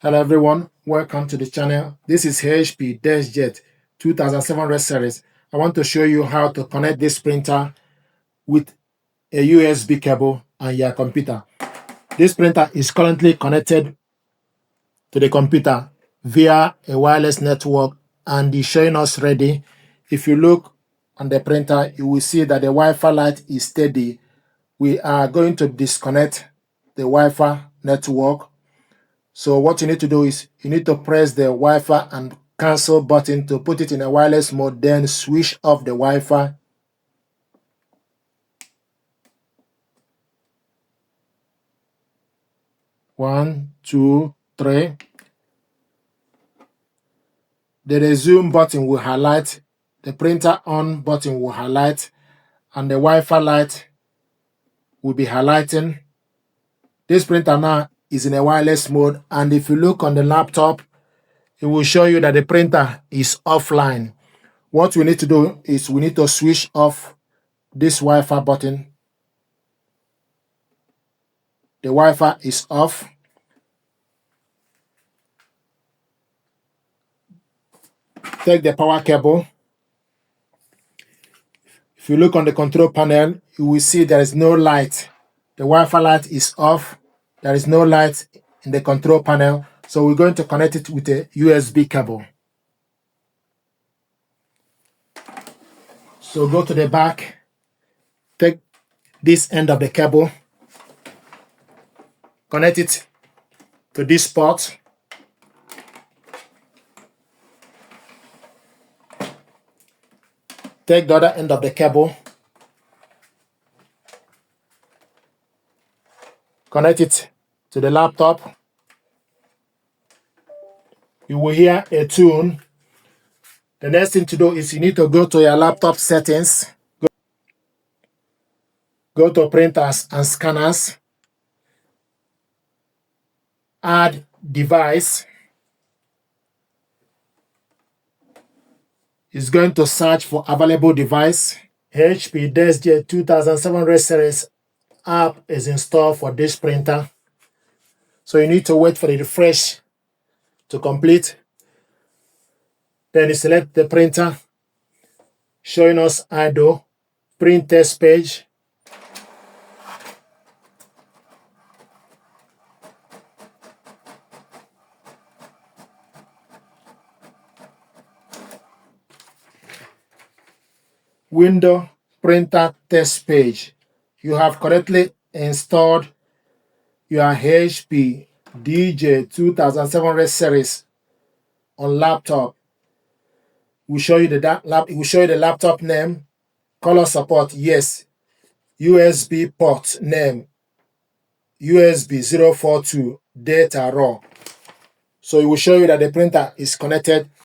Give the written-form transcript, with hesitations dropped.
Hello everyone, welcome to the channel. This is HP Deskjet 2700 series. I want to show you how to connect this printer with a USB cable and your computer. This printer is currently connected to the computer via a wireless network and is showing us ready. If you look on the printer, you will see that the Wi-Fi light is steady. We are going to disconnect the Wi-Fi network. So what you need to do is you need to press the Wi-Fi and cancel button to put it in a wireless mode, then switch off the Wi-Fi. One, two, three. The resume button will highlight, the printer on button will highlight, and the Wi-Fi light will be highlighting. This printer now is in a wireless mode, and if you look on the laptop, it will show you that the printer is offline. What we need to do is we need to switch off this Wi-Fi button. The Wi-Fi is off. Take the power cable. If you look on the control panel, you will see there is no light. The Wi-Fi light is off. There is no light in the control panel. So we're going to connect it with a USB cable. So go to the back. Take this end of the cable. Connect it to this port. Take the other end of the cable. Connect it to the laptop. You will hear a tune. The next thing to do is you need to go to your laptop settings. Go to printers and scanners. Add device. It's going to search for available device. HP Deskjet 2700 series app is installed for this printer. So you need to wait for the refresh to complete. Then you select the printer, showing us idle, print test page. Window printer test page. You have correctly installed your HP Deskjet 2700 series on laptop. It will show you the laptop name, color support, yes, USB port name, USB 042, data raw. So it will show you that the printer is connected